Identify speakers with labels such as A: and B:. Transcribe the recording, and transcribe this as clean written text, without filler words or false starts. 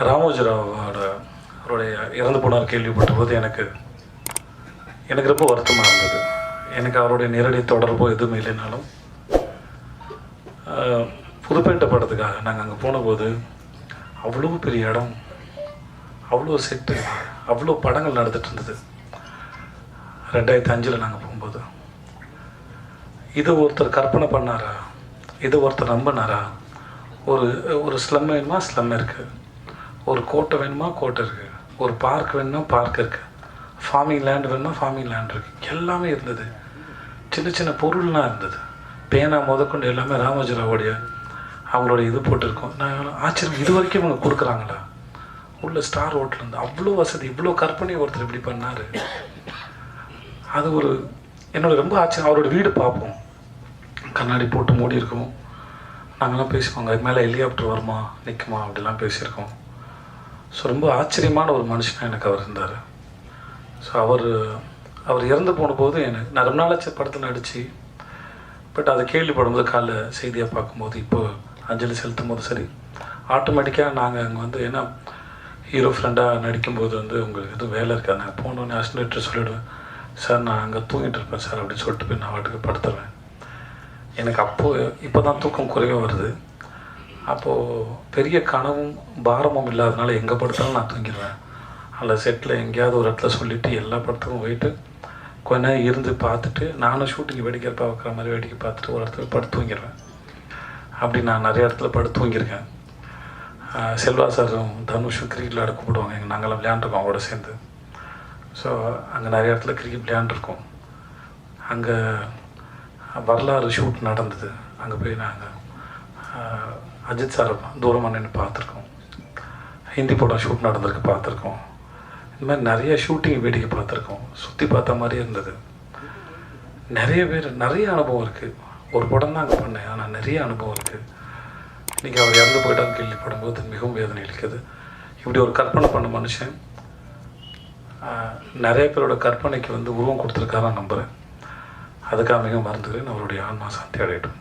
A: ராமோஜிராவோட அவருடைய இறந்து போனார் கேள்விப்பட்ட போது எனக்கு ரொம்ப வருத்தமாக இருந்தது. எனக்கு அவருடைய நேரடி தொடர்போ எதுவுமே இல்லைனாலும் புதுப்பேட்டை படத்துக்காக நாங்கள் அங்கே போனபோது அவ்வளோ பெரிய இடம், அவ்வளோ செட்டு, அவ்வளோ படங்கள் நடந்துகிட்டு இருந்தது. 2005 நாங்கள் போகும்போது இதை ஒருத்தர் கற்பனை பண்ணாரா, இதை ஒருத்தர் நம்பினாரா? ஒரு ஸ்லம் வேணுமா, ஸ்லம் இருக்குது. ஒரு கோட்டை வேணுமா, கோட்டை இருக்குது. ஒரு பார்க் வேணுமா, பார்க் இருக்குது. ஃபார்மிங் லேண்ட் வேணுமா, ஃபார்மிங் லேண்ட் இருக்குது. எல்லாமே இருந்தது. சின்ன சின்ன பொருள்லாம் இருந்தது. பேனா முதற்கொண்டு எல்லாமே ராமோஜிராவோடைய அவங்களுடைய இது போட்டிருக்கோம். நான் ஆச்சரியம், இது வரைக்கும் இவங்க கொடுக்குறாங்களா? உள்ள ஸ்டார் ஹோட்டலேருந்து அவ்வளோ வசதி, இவ்வளோ கற்பனை ஒருத்தர் இப்படி பண்ணார். அது என்னோட ரொம்ப ஆச்சரியம். அவரோட வீடு பார்ப்போம், கண்ணாடி போட்டு மூடி இருக்கும். நாங்கள்லாம் பேசிப்போங்க, அதுக்கு மேலே ஹெலிகாப்டர் வருமா, நிற்குமா, அப்படிலாம் பேசியிருக்கோம். ஸோ ரொம்ப ஆச்சரியமான ஒரு மனுஷனாக எனக்கு அவர் இருந்தார். ஸோ அவர் இறந்து போன போது நான் ரொம்ப நாளாச்சு படத்தில் நடித்து, பட் அதை கேள்விப்படும்போது காலைல செய்தியாக பார்க்கும்போது, இப்போ அஞ்சலி செலுத்தும் போது சரி, ஆட்டோமேட்டிக்காக நாங்கள் அங்கே வந்து, ஏன்னா ஹீரோ ஃப்ரெண்டாக நடிக்கும்போது உங்களுக்கு எதுவும் வேலை இருக்காது. நாங்கள் போனோன்னே அசிஸ்டன்ட் சொல்லிவிடுவேன், சார் நான் அங்கே தூங்கிட்டு இருப்பேன் சார் அப்படின்னு சொல்லிட்டு போய் நான் வாட்டுக்கு படுத்துருவேன். எனக்கு இப்போ தான் தூக்கம் குறைவாக வருது. அப்போது பெரிய கனவும் பாரமும் இல்லாதனால எங்கே படுத்தாலும் நான் தூங்கிடுவேன். அதில் செட்டில் எங்கேயாவது ஒரு இடத்துல சொல்லிவிட்டு எல்லா படத்துக்கும் போயிட்டு கொஞ்ச நேரம் இருந்து பார்த்துட்டு, நானும் ஷூட்டிங் வேடிக்கை பார்க்குற மாதிரி வேடிக்கை பார்த்துட்டு ஒரு இடத்துல படுத்து தூங்கிடுவேன். அப்படி நான் நிறைய இடத்துல படுத்து தூங்கியிருக்கேன். செல்வா சாரும் தனுஷும் கிரிக்கெட் விளையாட கூப்பிடுவாங்க. நாங்கள்லாம் விளையாண்டுருக்கோம் அவரோட சேர்ந்து. ஸோ அங்கே நிறைய இடத்துல கிரிக்கெட் விளையாண்டுருக்கோம். அங்கே வரலாறு ஷூட் நடந்தது. அங்கே போய் நாங்கள் அஜித் சாரை தூரமாக நின்று பார்த்துருக்கோம். ஹிந்தி படம் ஷூட் நடந்திருக்கு பார்த்துருக்கோம். இந்த மாதிரி நிறைய ஷூட்டிங் வேடிக்கை பார்த்துருக்கோம். சுற்றி பார்த்த மாதிரியே இருந்தது. நிறைய அனுபவம் இருக்குது. ஒரு படம் தான் அங்கே பண்ணேன், ஆனால் நிறைய அனுபவம் இருக்குது. இன்றைக்கி அவர் இறந்து போயிட்டான்னு கேள்விப்படும்போது மிகவும் வேதனை அளிக்குது. இப்படி ஒரு கற்பனை பண்ண மனுஷன் நிறைய பேரோட கற்பனைக்கு உருவம் கொடுத்துருக்காரான்னு நம்புகிறேன். அதுக்காக மிகவும் மறந்துக்கிறேன். அவருடைய ஆன்மா சாந்தி அடையட்டும்.